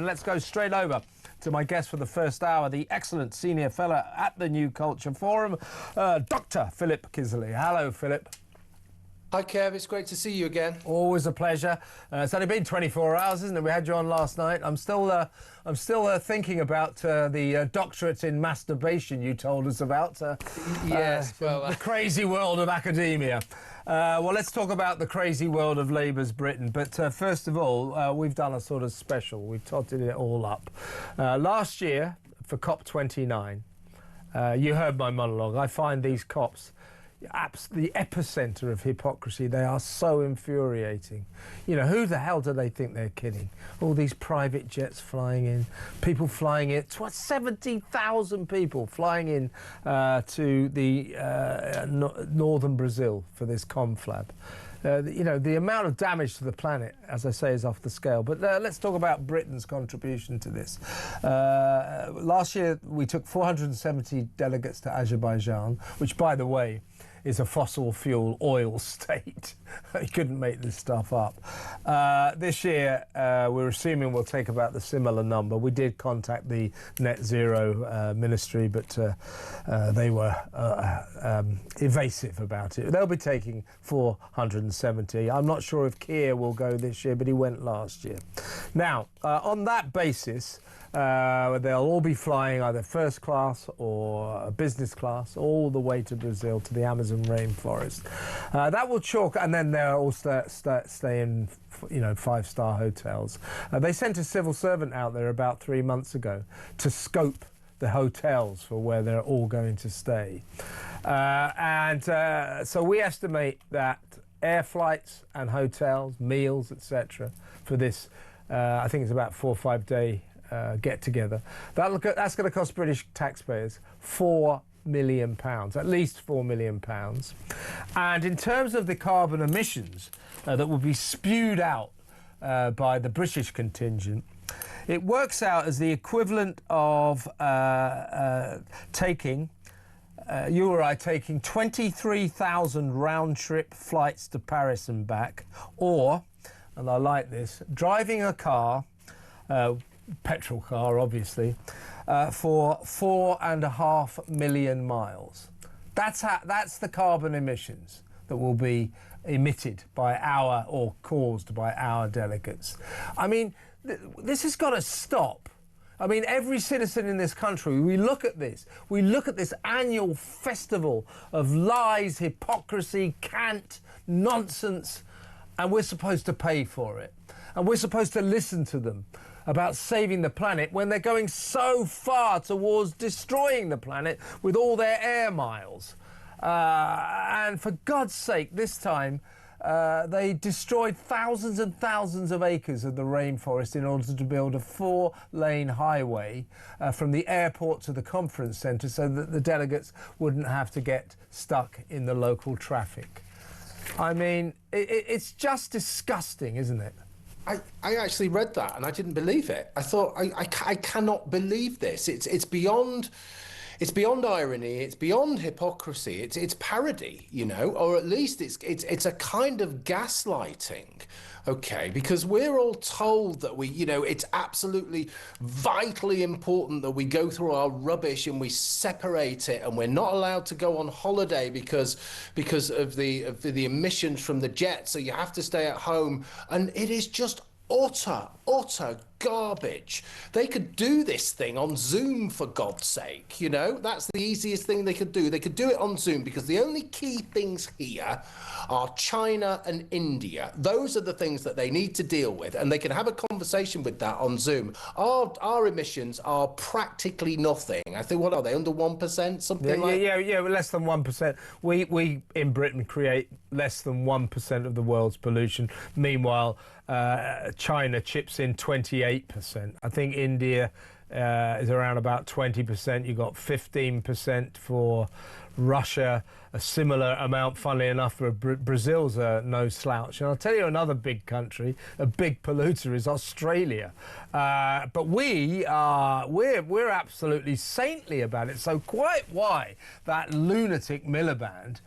and let's go straight over to my guest for the first hour, the excellent senior fellow at the New Culture Forum, Dr. Philip Kiszely. Hello, Philip. Hi, Kev. It's great to see you again. Always a pleasure. It's only been 24 hours, isn't it? We had you on last night. I'm still thinking about the doctorate in masturbation you told us about. Yes, the crazy world of academia. Well, let's talk about the crazy world of Labour's Britain. But first of all, we've done a sort of special. We've totted it all up. Last year, for COP29, you heard my monologue. I find these COPs the epicenter of hypocrisy. They are so infuriating. You know, who the hell do they think they're kidding? All these private jets flying in, people flying in, 70,000 people flying in to the northern Brazil for this conflab. You know, the amount of damage to the planet, as I say, is off the scale. But let's talk about Britain's contribution to this. Last year, we took 470 delegates to Azerbaijan, which, by the way, is a fossil fuel oil state. You couldn't make this stuff up. This year, we're assuming we'll take about the similar number. We did contact the Net Zero Ministry, but they were evasive about it. They'll be taking 470. I'm not sure if Keir will go this year, but he went last year. Now, on that basis, they'll all be flying either first class or business class all the way to Brazil, to the Amazon rainforest. That will chalk, and then they'll all stay in, you know, five-star hotels. They sent a civil servant out there about 3 months ago to scope the hotels for where they're all going to stay. So we estimate that air flights and hotels, meals, etc., for this, I think it's about 4 or 5 day get together. That's going to cost British taxpayers £4 million, at least £4 million. And in terms of the carbon emissions that will be spewed out by the British contingent, it works out as the equivalent of taking 23,000 round-trip flights to Paris and back, or, and I like this, driving a car, petrol car obviously, for 4.5 million miles. That's the carbon emissions that will be emitted by or caused by our delegates. I mean, this has got to stop. I mean, every citizen in this country, we look at this annual festival of lies, hypocrisy, cant, nonsense, and we're supposed to pay for it. And we're supposed to listen to them about saving the planet when they're going so far towards destroying the planet with all their air miles. And for God's sake, this time, they destroyed thousands and thousands of acres of the rainforest in order to build a 4-lane highway from the airport to the conference centre so that the delegates wouldn't have to get stuck in the local traffic. I mean, it's just disgusting, isn't it? I actually read that and I didn't believe it. I thought, I cannot believe this. It's beyond irony. It's beyond hypocrisy. It's parody, you know, or at least it's a kind of gaslighting. Okay, because we're all told that it's absolutely vitally important that we go through our rubbish and we separate it, and we're not allowed to go on holiday because of the emissions from the jet, so you have to stay at home, and it is just utter garbage. They could do this thing on Zoom, for God's sake, you know? That's the easiest thing they could do. They could do it on Zoom because the only key things here are China and India. Those are the things that they need to deal with, and they can have a conversation with that on Zoom. Our emissions are practically nothing. I think, what are they, under 1%, something like that? Yeah, less than 1%. We in Britain create less than 1% of the world's pollution. Meanwhile, China chips in 28%. I think India is around about 20%. You've got 15% for Russia, a similar amount, funnily enough, for Brazil's no slouch. And I'll tell you another big country, a big polluter, is Australia. But we're absolutely saintly about it. So quite why that lunatic Miliband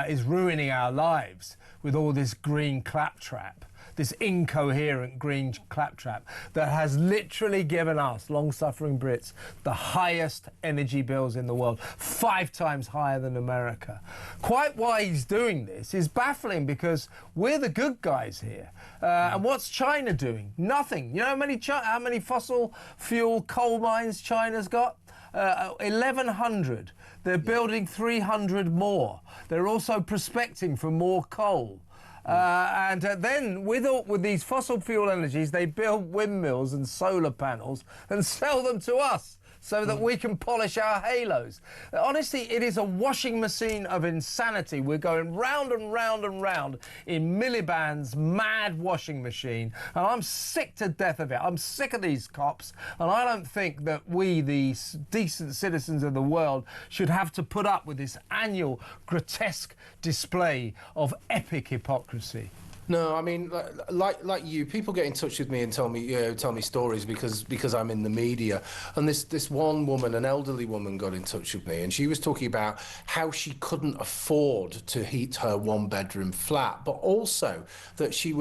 is ruining our lives with all this green claptrap. this incoherent green claptrap that has literally given us, long-suffering Brits, the highest energy bills in the world, 5 times higher than America. Quite why he's doing this is baffling, because we're the good guys here. And what's China doing? Nothing. You know how many fossil fuel coal mines China's got? 1,100. They're building 300 more. They're also prospecting for more coal. And then with these fossil fuel energies, they build windmills and solar panels and sell them to us so that we can polish our halos. Honestly, it is a washing machine of insanity. We're going round and round and round in Miliband's mad washing machine, and I'm sick to death of it. I'm sick of these cops, and I don't think that we, the decent citizens of the world, should have to put up with this annual grotesque display of epic hypocrisy. No, I mean, like you, people get in touch with me and tell me stories because I'm in the media. And this one woman, an elderly woman, got in touch with me, and she was talking about how she couldn't afford to heat her 1-bedroom flat, but also that she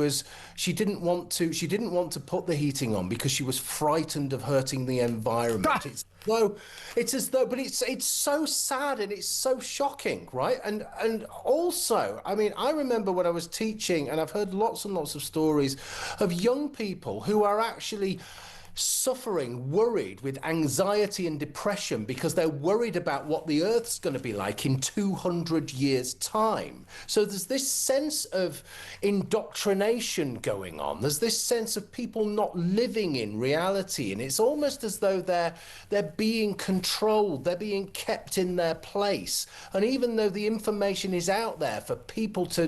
didn't want to put the heating on because she was frightened of hurting the environment. It's as though, but it's so sad and it's so shocking, right? And also, I mean, I remember when I was teaching, and I've heard lots and lots of stories of young people who are actually suffering, worried with anxiety and depression because they're worried about what the Earth's going to be like in 200 years' time. So there's this sense of indoctrination going on. There's this sense of people not living in reality, and it's almost as though they're being controlled, they're being kept in their place. And even though the information is out there for people to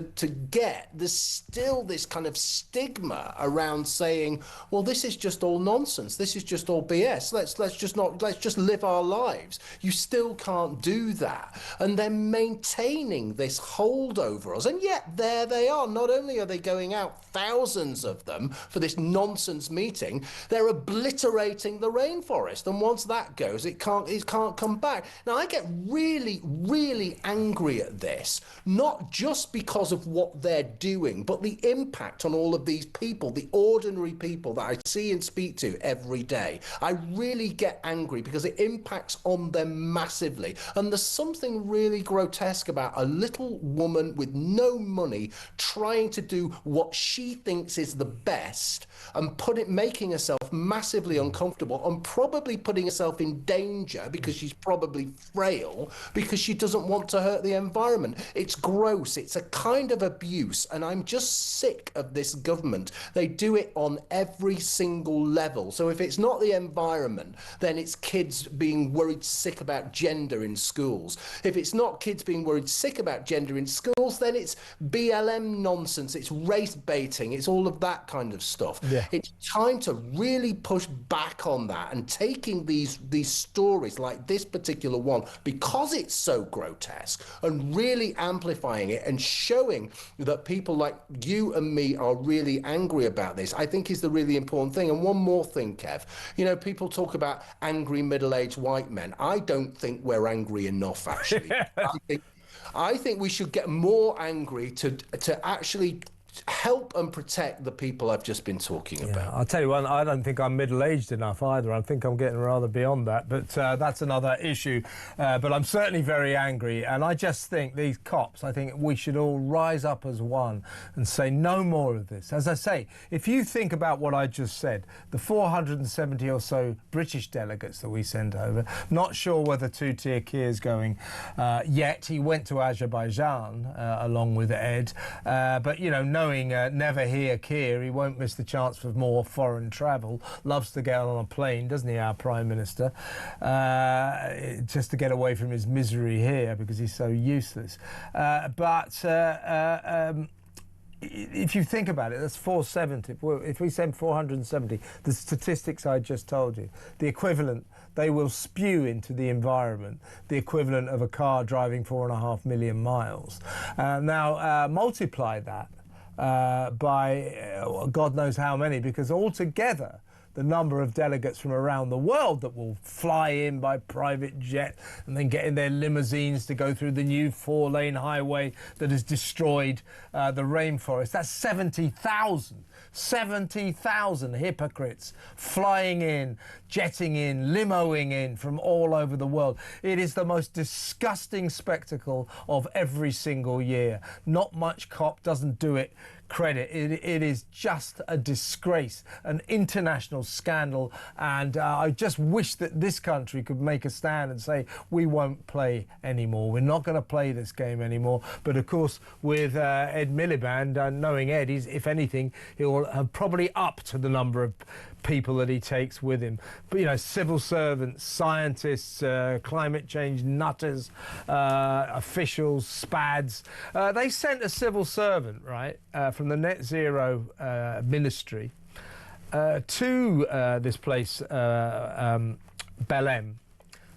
get, there's still this kind of stigma around saying, well, this is just all nonsense. This is just all BS. Let's just live our lives. You still can't do that. And they're maintaining this hold over us. And yet there they are. Not only are they going out, thousands of them, for this nonsense meeting, they're obliterating the rainforest. And once that goes, it can't come back. Now, I get really, really angry at this, not just because of what they're doing, but the impact on all of these people, the ordinary people that I see and speak to every day. I really get angry because it impacts on them massively. And there's something really grotesque about a little woman with no money trying to do what she thinks is the best and making herself massively uncomfortable and probably putting herself in danger because she's probably frail because she doesn't want to hurt the environment. It's gross. It's a kind of abuse, and I'm just sick of this government. They do it on every single level. So if it's not the environment, then it's kids being worried sick about gender in schools. If it's not kids being worried sick about gender in schools, then it's BLM nonsense, it's race baiting, it's all of that kind of stuff. Yeah. It's time to really push back on that, and taking these stories like this particular one, because it's so grotesque, and really amplifying it and showing that people like you and me are really angry about this, I think is the really important thing. And one more thing, Kev, you know, people talk about angry middle-aged white men. I don't think we're angry enough, actually. I think we should get more angry to actually help and protect the people I've just been talking about. I'll tell you what, I don't think I'm middle-aged enough either. I think I'm getting rather beyond that, but that's another issue. But I'm certainly very angry, and I just think these cops, I think we should all rise up as one and say no more of this. As I say, if you think about what I just said, the 470 or so British delegates that we sent over, not sure whether two-tier Keir's going yet. He went to Azerbaijan along with Ed, but, you know, knowing never hear Keir, he won't miss the chance for more foreign travel. Loves to get on a plane, doesn't he, our Prime Minister? Just to get away from his misery here because he's so useless. If you think about it, that's 470. If we send 470, the statistics I just told you, the equivalent, they will spew into the environment, the equivalent of a car driving 4.5 million miles. Now, multiply that by God knows how many, because altogether the number of delegates from around the world that will fly in by private jet and then get in their limousines to go through the new 4-lane highway that has destroyed the rainforest. That's 70,000. 70,000 hypocrites flying in, jetting in, limoing in from all over the world. It is the most disgusting spectacle of every single year. Not much cop doesn't do it credit. It is just a disgrace, an international scandal, and I just wish that this country could make a stand and say we won't play anymore. We're not going to play this game anymore. But of course, with Ed Miliband, knowing Ed, if anything, he'll have probably upped the number of people that he takes with him. But you know, civil servants, scientists, climate change nutters, officials, spads. They sent a civil servant, right, from the Net Zero ministry to this place, Belém,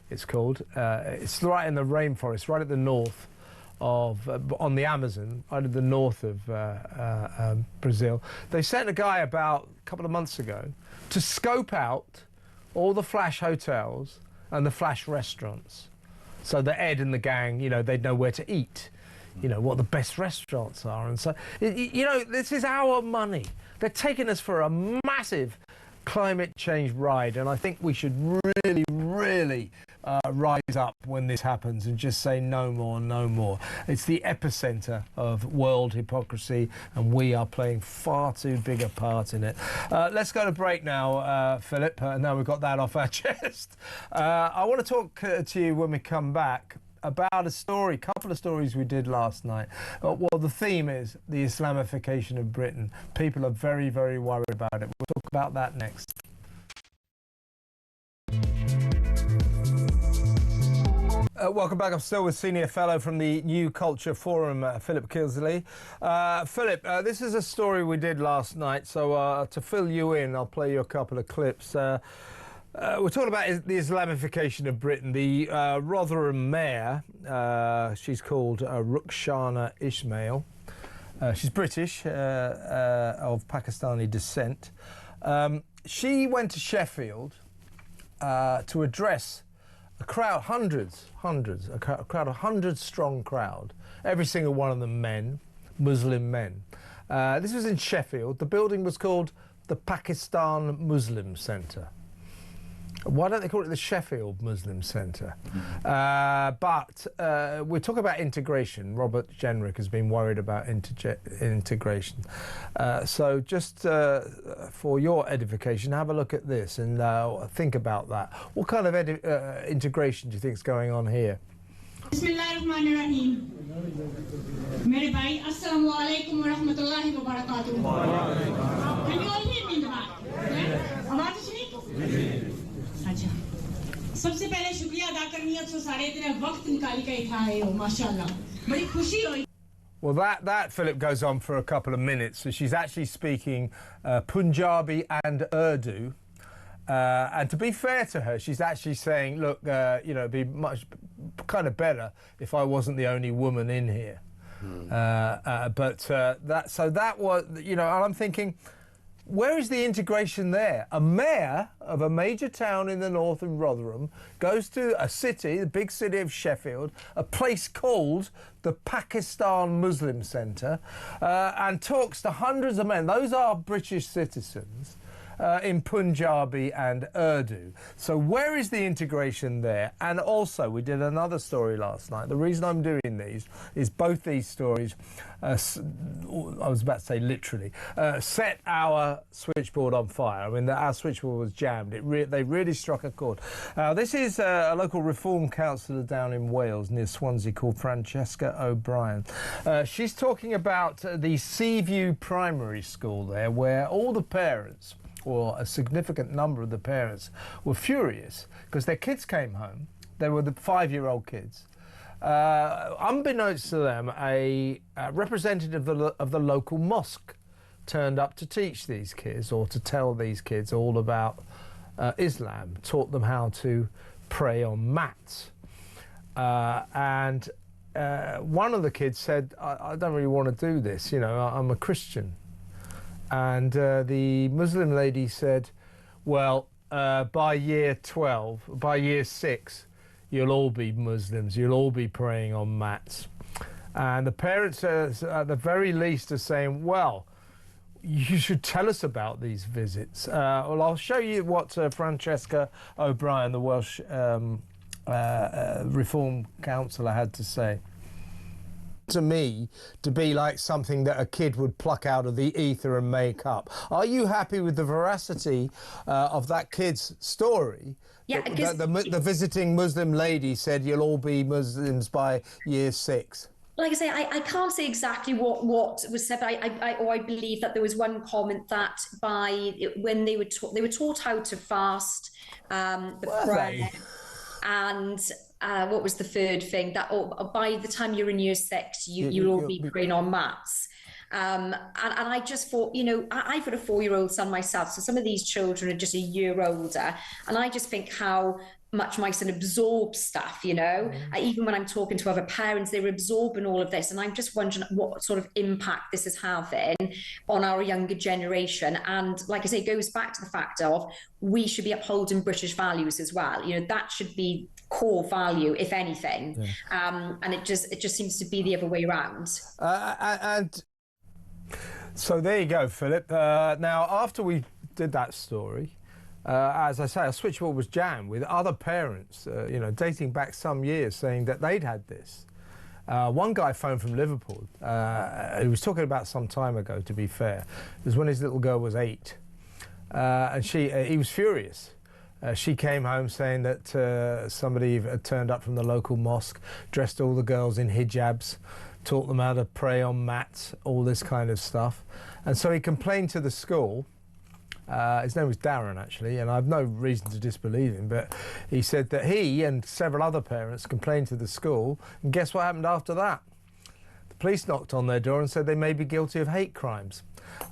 it's called. It's right in the rainforest, right at the north of, on the Amazon, right at the north of Brazil. They sent a guy about a couple of months ago to scope out all the flash hotels and the flash restaurants, so that Ed and the gang, you know, they'd know where to eat, you know, what the best restaurants are. And so, you know, this is our money. They're taking us for a massive climate change ride, and I think we should really rise up when this happens and just say no more, no more. It's the epicenter of world hypocrisy, and we are playing far too big a part in it. Let's go to break now, Philip. Now we've got that off our chest. I want to talk to you when we come back about a couple of stories we did last night. Well, the theme is the Islamification of Britain. People are very worried about it. We'll talk about that next. Welcome back. I'm still with Senior Fellow from the New Culture Forum, Philip Kiszely. Philip, this is a story we did last night, so to fill you in, I'll play you a couple of clips. We're talking about the Islamification of Britain. The Rotherham mayor, she's called Rukhsana Ismail. She's British, of Pakistani descent. She went to Sheffield to address a crowd, a crowd, 100-strong crowd, every single one of them men, Muslim men. This was in Sheffield. The building was called the Pakistan Muslim Centre. Why don't they call it the Sheffield Muslim Centre? But we're talking about integration. Robert Jenrick has been worried about integration. So just for your edification, have a look at this and think about that. What kind of integration do you think is going on here? Bismillahirrahmanirrahim. Mere bhai, assalamu alaikum wa rahmatullahi wa barakatuh. Can you all hear me in the back? आवाज़ सुनी? अच्छा। सबसे पहले शुक्रिया अदा करनी है तो सारे इतने वक्त निकाल के इठाए हो माशाल्लाह बड़ी खुशी हुई. Well, that Philip goes on for a couple of minutes. So she's actually speaking Punjabi and Urdu. And to be fair to her, she's actually saying, look, you know, it'd be much kind of better if I wasn't the only woman in here. But that was, you know, and I'm thinking, where is the integration there? A mayor of a major town in the north of Rotherham goes to a city, the big city of Sheffield, a place called the Pakistan Muslim Centre, and talks to hundreds of men. Those are British citizens. In Punjabi and Urdu. So where is the integration there? And also, we did another story last night. The reason I'm doing these is both these stories, I was about to say literally, set our switchboard on fire. I mean, our switchboard was jammed. They really struck a chord. This is a local reform councillor down in Wales near Swansea called Francesca O'Brien. She's talking about the Seaview Primary School there, where all the parents, or a significant number of the parents, were furious because their kids came home. They were the 5-year-old kids. Unbeknownst to them, a representative of the local mosque turned up to teach these kids, or to tell these kids all about Islam, taught them how to pray on mats. And one of the kids said, I don't really want to do this, you know, I'm a Christian. And the Muslim lady said, Well, by year 12, by year 6, you'll all be Muslims. You'll all be praying on mats. And the parents, at the very least, are saying, well, you should tell us about these visits. Well, I'll show you what Francesca O'Brien, the Welsh Reform Councillor, had to say. To me, to be like something that a kid would pluck out of the ether and make up. Are you happy with the veracity of that kid's story? Yeah, the visiting Muslim lady said you'll all be Muslims by year 6. Like I say, I can't say exactly what was said, but I believe that there was one comment that when they were taught how to fast, the prayer, and what was the third thing? That by the time you're in year 6, you'll all be praying on mats. And I just thought, I've got a 4-year-old son myself, so some of these children are just a year older, and I just think how much my son absorbs stuff, even when I'm talking to other parents, they're absorbing all of this, and I'm just wondering what sort of impact this is having on our younger generation. And like I say, it goes back to the fact of we should be upholding British values as well. That should be core value, if anything. And it just seems to be the other way around. And so there you go, Philip. Now, after we did that story, as I say, a switchboard was jammed with other parents, dating back some years, saying that they'd had this. One guy phoned from Liverpool. He was talking about some time ago, to be fair. It was when his little girl was 8. And he was furious. She came home saying that somebody had turned up from the local mosque, dressed all the girls in hijabs, taught them how to pray on mats, all this kind of stuff. And so he complained to the school. His name was Darren, actually, and I've no reason to disbelieve him, but he said that he and several other parents complained to the school, and guess what happened after that? The police knocked on their door and said they may be guilty of hate crimes.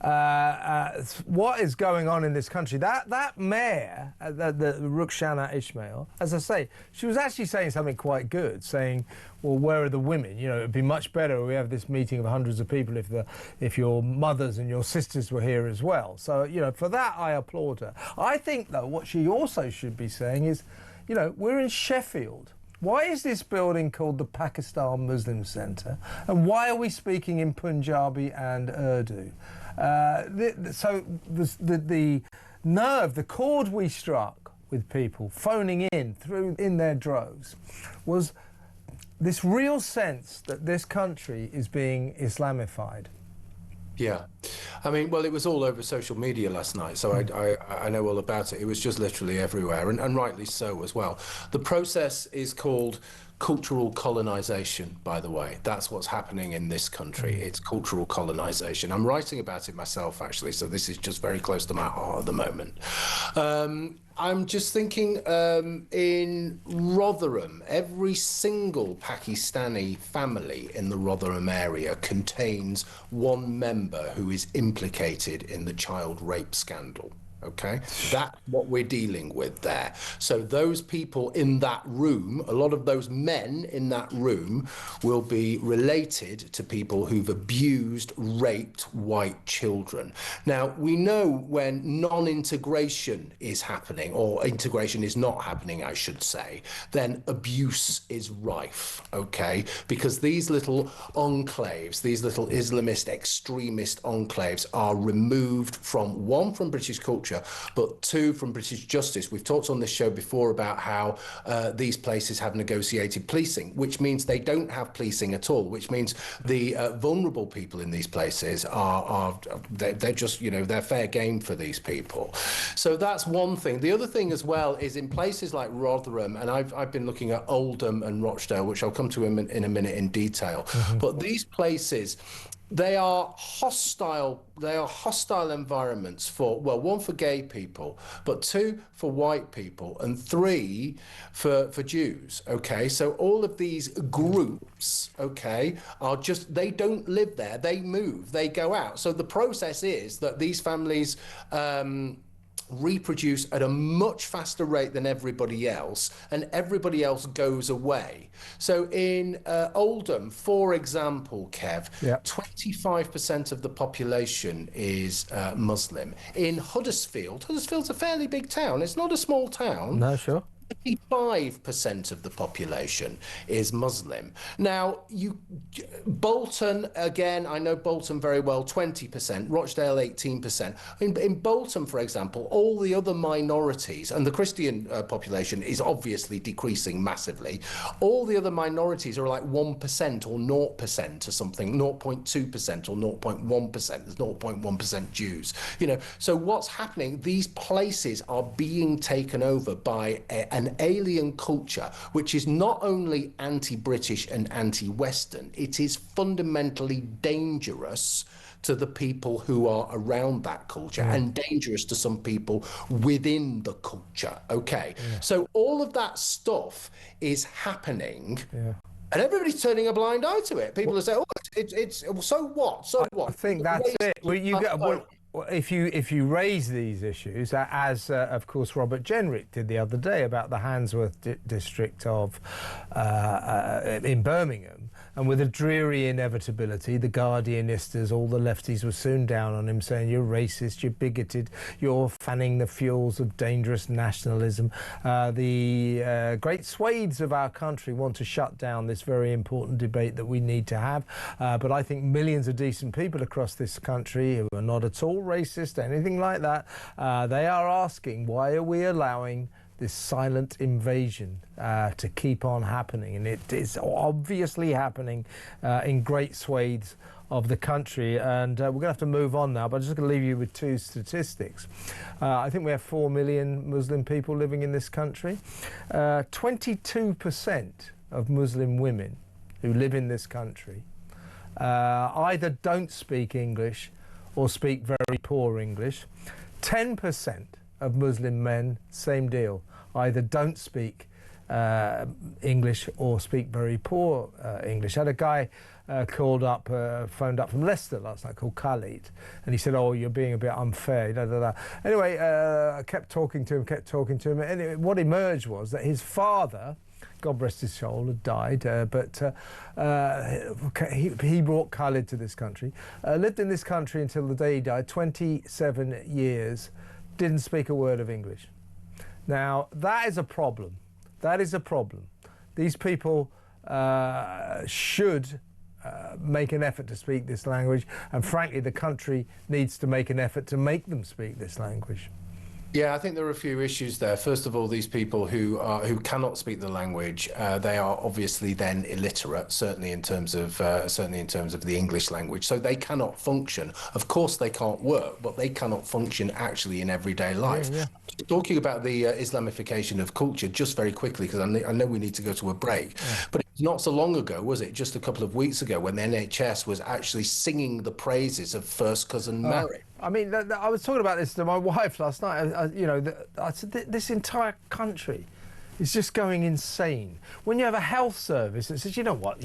What is going on in this country? That mayor, the Rukhsana Ismail, as I say, she was actually saying something quite good, saying, well, where are the women? It'd be much better if we have this meeting of hundreds of people if your mothers and your sisters were here as well. So, for that, I applaud her. I think, though, what she also should be saying is, we're in Sheffield. Why is this building called the Pakistan Muslim Centre? And why are we speaking in Punjabi and Urdu? So the nerve, the chord we struck with people phoning in their droves was this real sense that this country is being Islamified. Yeah. I mean, well, it was all over social media last night, so I know all about it. It was just literally everywhere, and rightly so as well. The process is called cultural colonization, by the way. That's what's happening in this country. It's cultural colonization. I'm writing about it myself, actually, so this is just very close to my heart at the moment. I'm just thinking in Rotherham, every single Pakistani family in the Rotherham area contains one member who is implicated in the child rape scandal. Okay, that's what we're dealing with there. So those people in that room, a lot of those men in that room will be related to people who've abused, raped white children. Now, we know when non-integration is happening, or integration is not happening, I should say, then abuse is rife, okay? Because these little enclaves, these little Islamist extremist enclaves are removed from, one, from British culture, but 2, from British justice. We've talked on this show before about how these places have negotiated policing, which means they don't have policing at all, which means the vulnerable people in these places they're just, they're fair game for these people. So that's one thing. The other thing as well is in places like Rotherham, and I've been looking at Oldham and Rochdale, which I'll come to in a minute in detail, but these places, they are hostile environments for, well, 1, for gay people, but 2, for white people, and 3, for Jews, okay? So all of these groups, okay, are just, they don't live there, they move, they go out. So the process is that these families reproduce at a much faster rate than everybody else, and everybody else goes away. So in Oldham, for example, Kev, 25% of the population is Muslim. In Huddersfield's a fairly big town. It's not a small town. No, sure. 55% of the population is Muslim. Now, Bolton, again, I know Bolton very well, 20%, Rochdale 18%. In Bolton, for example, all the other minorities, and the Christian population is obviously decreasing massively, all the other minorities are like 1% or 0% or something, 0.2% or 0.1%. There's 0.1% Jews. You know, so what's happening, these places are being taken over by an alien culture, which is not only anti-British and anti-Western, it is fundamentally dangerous to the people who are around that culture and dangerous to some people within the culture. Okay, so all of that stuff is happening. And everybody's turning a blind eye to it. People are saying, "Oh, it's so what? So what?" I think that's it. Well, you get. Well, if you raise these issues, as of course Robert Jenrick did the other day about the Handsworth district of in Birmingham, and with a dreary inevitability, the Guardianistas, all the lefties were soon down on him, saying you're racist, you're bigoted, you're fanning the fuels of dangerous nationalism. The great swathes of our country want to shut down this very important debate that we need to have. But I think millions of decent people across this country who are not at all racist, anything like that, they are asking, why are we allowing this silent invasion to keep on happening? And it is obviously happening in great swathes of the country, and we're going to have to move on now, but I'm just going to leave you with two statistics. I think we have 4 million Muslim people living in this country. 22% of Muslim women who live in this country either don't speak English or speak very poor English. 10% of Muslim men, same deal, either don't speak English or speak very poor English. I had a guy phoned up from Leicester last night called Khalid, and he said, "Oh, you're being a bit unfair." Da, da, da. Anyway, I kept talking to him, and anyway, what emerged was that his father, God rest his soul, had died, but he brought Khalid to this country, lived in this country until the day he died, 27 years, didn't speak a word of English. Now, that is a problem. That is a problem. These people should make an effort to speak this language, and frankly, the country needs to make an effort to make them speak this language. Yeah, I think there are a few issues there. First of all, these people who cannot speak the language, they are obviously then illiterate, certainly in terms of the English language. So they cannot function. Of course, they can't work, but they cannot function actually in everyday life. Yeah. Talking about the Islamification of culture, just very quickly, because I know we need to go to a break. Yeah. But it's not so long ago, was it? Just a couple of weeks ago, when the NHS was actually singing the praises of first cousin marriage. I mean, I was talking about this to my wife last night. I said this entire country is just going insane. When you have a health service that says, you know what,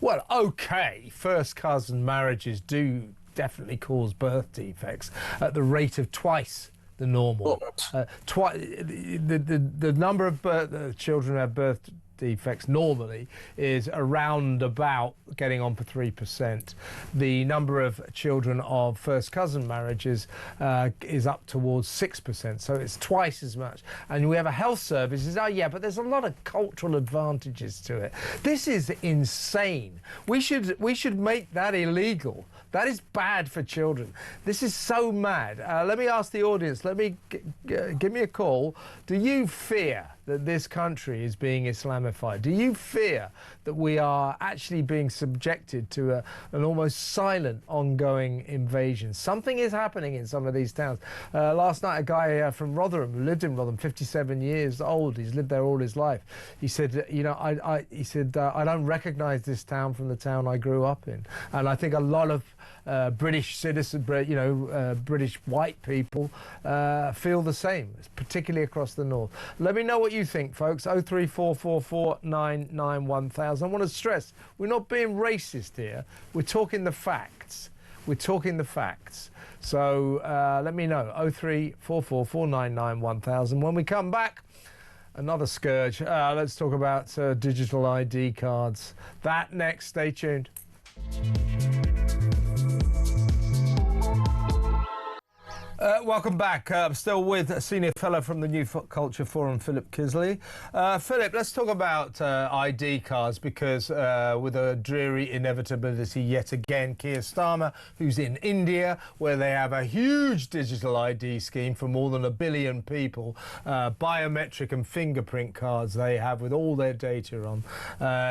well, okay, first cousin marriages do definitely cause birth defects at the rate of twice the normal. The number of children who have birth defects normally is around about getting on for 3%. The number of children of first cousin marriages is up towards 6%, so it's twice as much. And we have a health service, yeah, but there's a lot of cultural advantages to it. This is insane. We should make that illegal. That is bad for children. This is so mad. Let me ask the audience, give me a call. Do you fear that this country is being Islamified? Do you fear that we are actually being subjected to an almost silent ongoing invasion? Something is happening in some of these towns. Last night, a guy from Rotherham, who lived in Rotherham, 57 years old, he's lived there all his life. He said, I don't recognise this town from the town I grew up in. And I think a lot of British citizens, British white people feel the same, particularly across the north. Let me know what you think, folks. 03444 991 1000. I want to stress, we're not being racist here. We're talking the facts. We're talking the facts. So let me know. 0344 499 1000. When we come back, another scourge. Let's talk about digital ID cards. That next. Stay tuned. Welcome back. I'm still with a senior fellow from the New Culture Forum, Philip Kiszely. Philip, let's talk about ID cards, because with a dreary inevitability yet again, Keir Starmer, who's in India, where they have a huge digital ID scheme for more than 1 billion people, biometric and fingerprint cards they have with all their data on.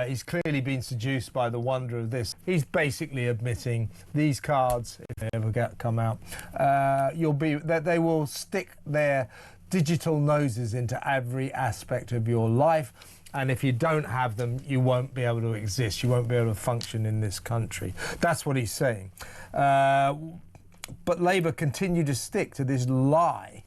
He's clearly been seduced by the wonder of this. He's basically admitting these cards, if they ever come out, that they will stick their digital noses into every aspect of your life, and if you don't have them, you won't be able to exist, you won't be able to function in this country. That's what he's saying. But Labour continue to stick to this lie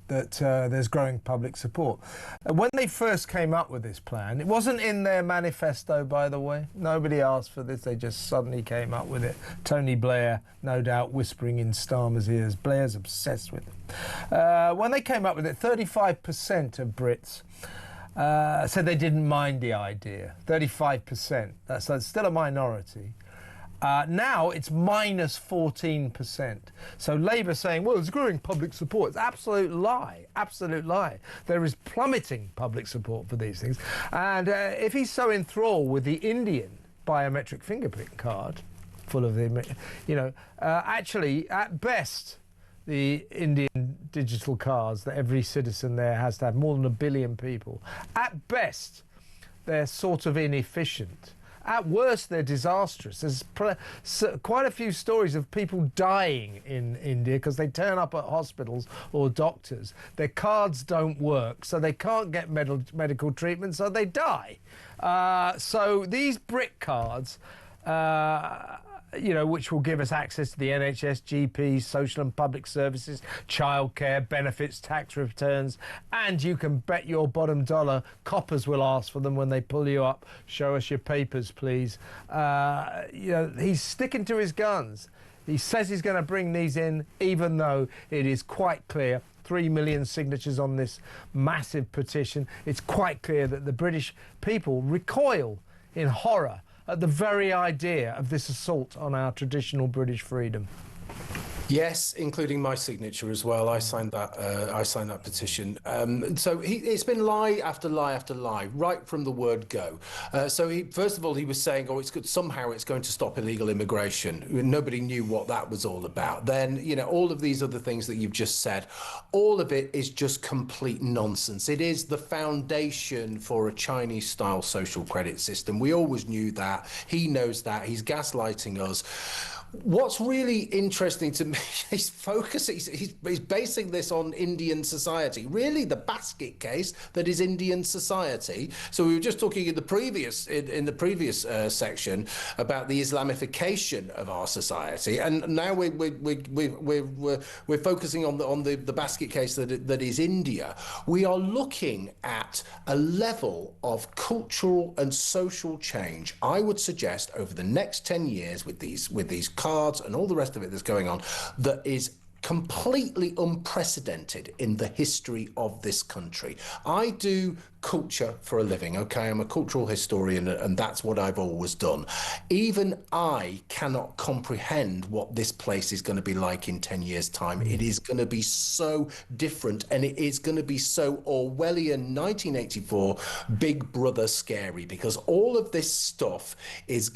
that there's growing public support. When they first came up with this plan, it wasn't in their manifesto, by the way. Nobody asked for this, they just suddenly came up with it. Tony Blair, no doubt, whispering in Starmer's ears. Blair's obsessed with it. When they came up with it, 35% of Brits said they didn't mind the idea. 35%. That's still a minority. Now it's minus 14%. So Labour saying, well, there's growing public support. It's absolute lie, absolute lie. There is plummeting public support for these things. And if he's so enthralled with the Indian biometric fingerprint card, full of the, actually, at best, the Indian digital cards that every citizen there has to have, more than 1 billion people, at best, they're sort of inefficient. At worst, they're disastrous. There's quite a few stories of people dying in India because they turn up at hospitals or doctors. Their cards don't work, so they can't get medical treatment, so they die. So these brick cards, which will give us access to the NHS, GPs, social and public services, childcare, benefits, tax returns, and you can bet your bottom dollar coppers will ask for them when they pull you up. Show us your papers, please. He's sticking to his guns. He says he's going to bring these in, even though it is quite clear, 3 million signatures on this massive petition. It's quite clear that the British people recoil in horror at the very idea of this assault on our traditional British freedom. Yes, including my signature as well. I signed that petition. So it's been lie after lie after lie, right from the word go. First of all, he was saying, somehow it's going to stop illegal immigration. Nobody knew what that was all about. Then, all of these other things that you've just said, all of it is just complete nonsense. It is the foundation for a Chinese-style social credit system. We always knew that. He knows that. He's gaslighting us. What's really interesting to me, he's basing this on Indian society, really the basket case that is Indian society. So we were just talking in the previous section about the Islamification of our society, and now we're focusing on the basket case that is India. We are looking at a level of cultural and social change, I would suggest, over the next 10 years with these cards and all the rest of it that's going on, that is completely unprecedented in the history of this country. I do culture for a living, okay? I'm a cultural historian, and that's what I've always done. Even I cannot comprehend what this place is going to be like in 10 years' time. It is going to be so different, and it is going to be so Orwellian 1984 Big Brother scary, because all of this stuff it's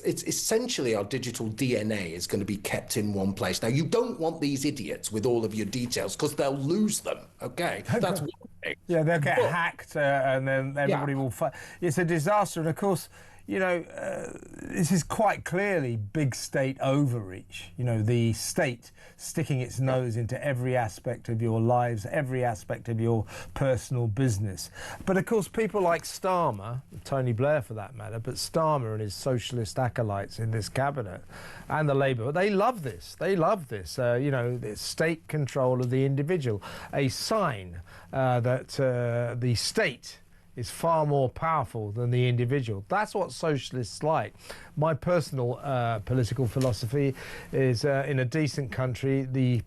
essentially our digital DNA is going to be kept in one place. Now, you don't want these idiots with all of your details, because they'll lose them, okay? That's one thing. Yeah, they'll get hacked, and then everybody will fight. It's a disaster, and of course, this is quite clearly big state overreach. The state sticking its nose into every aspect of your lives, every aspect of your personal business. But of course, people like Starmer, Tony Blair for that matter, but Starmer and his socialist acolytes in this cabinet and the Labour, they love this. They love this. The state control of the individual, a sign that the state is far more powerful than the individual. That's what socialists like. My personal political philosophy is in a decent country, the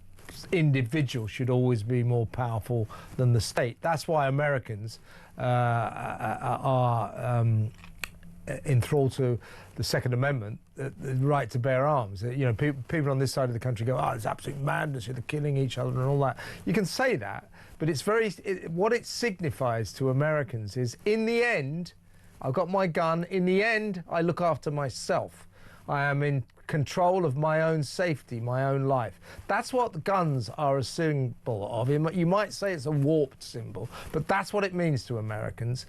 individual should always be more powerful than the state. That's why Americans are enthralled to the Second Amendment, the right to bear arms. You know, people on this side of the country go, "Oh, it's absolute madness, they're killing each other and all that." You can say that, but it's what it signifies to Americans is, in the end, I've got my gun. In the end, I look after myself. I am in control of my own safety, my own life. That's what the guns are a symbol of. You might say it's a warped symbol, but that's what it means to Americans,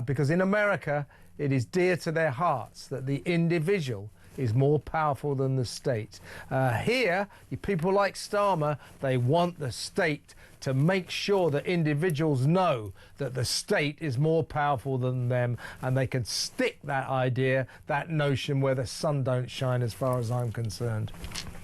because in America, it is dear to their hearts that the individual is more powerful than the state. Here, people like Starmer, they want the state to make sure that individuals know that the state is more powerful than them, and they can stick that idea, that notion, where the sun don't shine, as far as I'm concerned.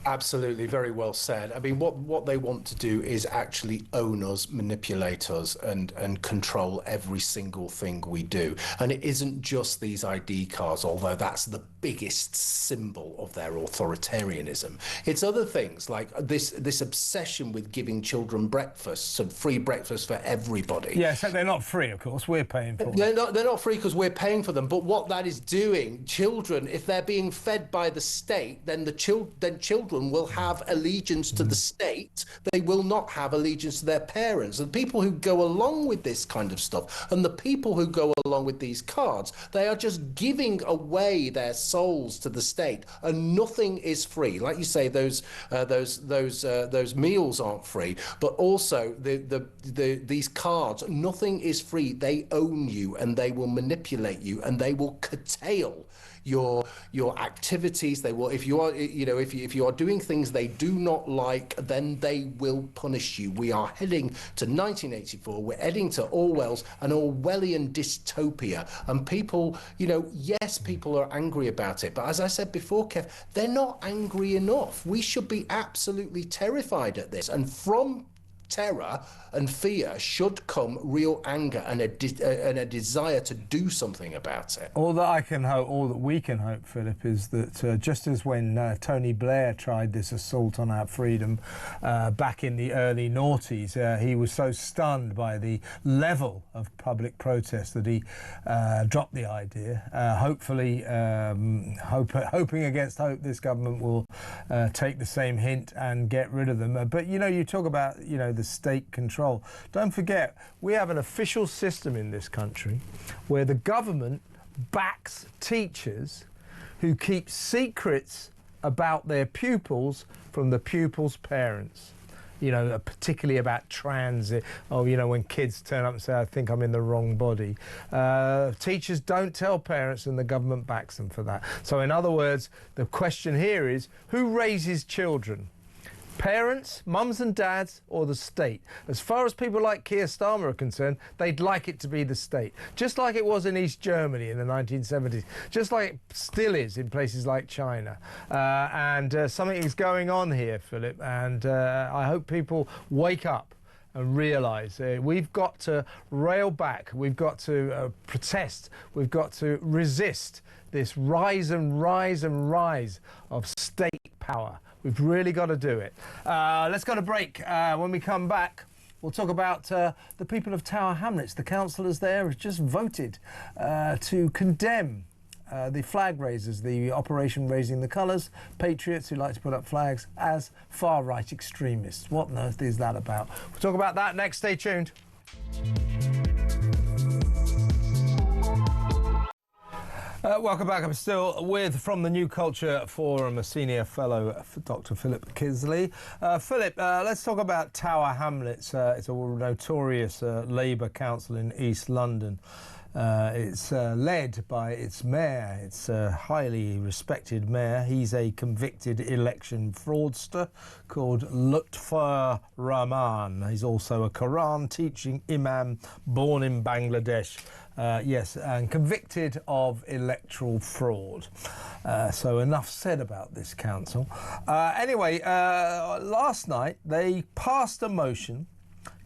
Absolutely, very well said. I mean, what they want to do is actually own us, manipulate us, and control every single thing we do. And it isn't just these ID cards, although that's the biggest symbol of their authoritarianism. It's other things like this obsession with giving children breakfast, so free breakfast for everybody. Yeah, so they're not free, of course. We're paying for them. They're not free because we're paying for them. But what that is doing, children, if they're being fed by the state, then children will have allegiance to the state. They will not have allegiance to their parents. The people who go along with this kind of stuff, and the people who go along with these cards, they are just giving away their souls to the state, and nothing is free. Like you say, those meals aren't free, but also these cards, nothing is free. They own you, and they will manipulate you, and they will curtail your activities. They will, if you are doing things they do not like, then they will punish you. We are heading to 1984. We're heading to Orwell's an Orwellian dystopia, and people, yes, people are angry about it, but as I said before, Kev, they're not angry enough. We should be absolutely terrified at this, and from terror and fear should come real anger and a desire to do something about it. All that we can hope, Philip, is that just as when Tony Blair tried this assault on our freedom back in the early noughties, he was so stunned by the level of public protest that he dropped the idea. Hopefully, hoping against hope, this government will take the same hint and get rid of them. But you talk about the state control. Don't forget, we have an official system in this country where the government backs teachers who keep secrets about their pupils from the pupils' parents. Particularly about transit, when kids turn up and say, "I think I'm in the wrong body." Teachers don't tell parents, and the government backs them for that. So in other words, the question here is, who raises children? Parents, mums and dads, or the state? As far as people like Keir Starmer are concerned, they'd like it to be the state. Just like it was in East Germany in the 1970s. Just like it still is in places like China. And something is going on here, Philip, and I hope people wake up and realise we've got to rail back, we've got to protest, we've got to resist this rise and rise and rise of state power. We've really got to do it. Let's go to break. When we come back, we'll talk about the people of Tower Hamlets. The councillors there have just voted to condemn the flag raisers, the operation Raising the Colours, patriots who like to put up flags, as far-right extremists. What on earth is that about? We'll talk about that next. Stay tuned. Welcome back. I'm still with, from the New Culture Forum, a senior fellow, Dr. Philip Kiszely. Philip, let's talk about Tower Hamlets. It's a notorious Labour council in East London. It's led by its mayor. It's a highly respected mayor. He's a convicted election fraudster called Lutfur Rahman. He's also a Quran-teaching imam born in Bangladesh. Yes, and convicted of electoral fraud. So enough said about this council. Anyway, last night they passed a motion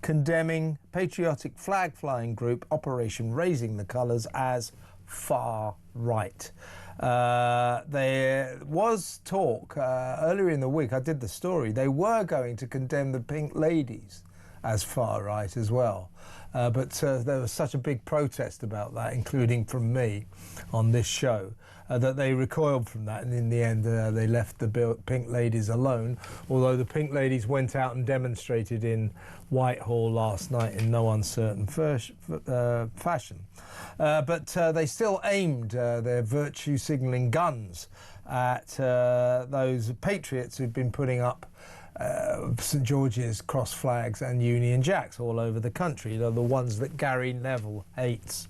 condemning patriotic flag-flying group Operation Raising the Colours as far right. There was talk earlier in the week, I did the story, they were going to condemn the Pink Ladies as far right as well. But there was such a big protest about that, including from me on this show, that they recoiled from that, and in the end they left the Pink Ladies alone, although the Pink Ladies went out and demonstrated in Whitehall last night in no uncertain fashion. But they still aimed their virtue signalling guns at those patriots who've been putting up St George's cross flags and Union Jacks all over the country. They're the ones that Gary Neville hates.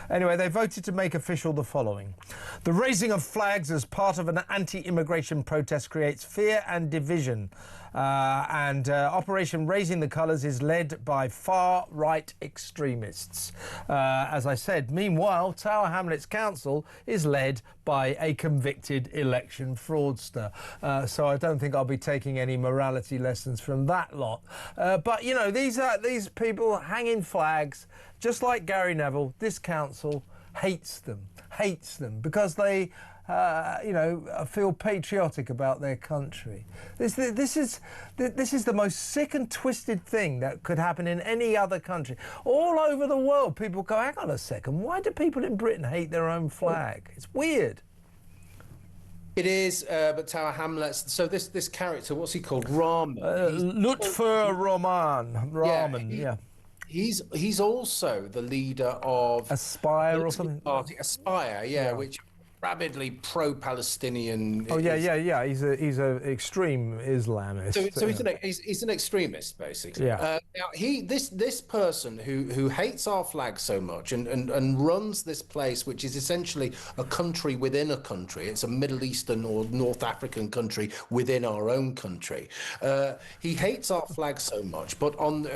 Anyway, they voted to make official the following. The raising of flags as part of an anti-immigration protest creates fear and division. Operation Raising the Colours is led by far-right extremists. As I said, meanwhile, Tower Hamlets Council is led by a convicted election fraudster. So I don't think I'll be taking any morality lessons from that lot. But, you know, these people hanging flags, just like Gary Neville, this council hates them because they feel patriotic about their country. This is the most sick and twisted thing that could happen in any other country. All over the world, people go, hang on a second, why do people in Britain hate their own flag? It's weird. It is, but Tower Hamlets. So this character, what's he called? Rahman. Lutfur Rahman. Yeah. He's also the leader of Aspire or something. Party. Aspire, yeah, which rabidly pro-Palestinian. Oh yeah. He's a extreme Islamist. So he's an extremist, basically. Yeah. Now this person who hates our flag so much and runs this place, which is essentially a country within a country. It's a Middle Eastern or North African country within our own country. He hates our flag so much. But on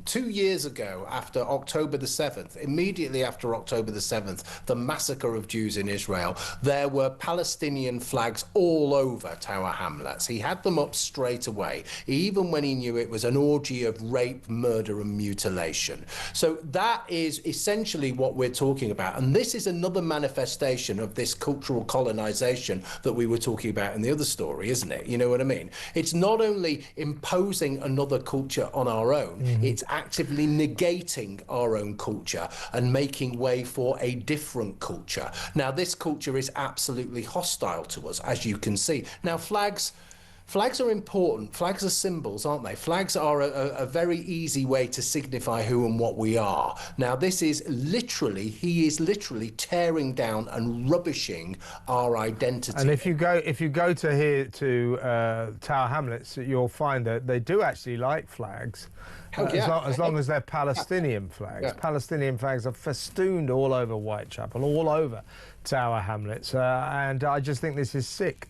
2 years ago, after October the 7th, immediately after October the 7th, the massacre of Jews in Israel, there were Palestinian flags all over Tower Hamlets. He had them up straight away, even when he knew it was an orgy of rape, murder and mutilation. So that is essentially what we're talking about. And this is another manifestation of this cultural colonization that we were talking about in the other story, isn't it? You know what I mean? It's not only imposing another culture on our own, it's actively negating our own culture and making way for a different culture. Now, this culture is absolutely hostile to us, as you can see. Now, flags are important. Flags are symbols, aren't they? Flags are a very easy way to signify who and what we are. Now, he is literally tearing down and rubbishing our identity. And if you go to Tower Hamlets, you'll find that they do actually like flags. As long as they're Palestinian flags. Yeah. Palestinian flags are festooned all over Whitechapel, all over Tower Hamlets, and I just think this is sick.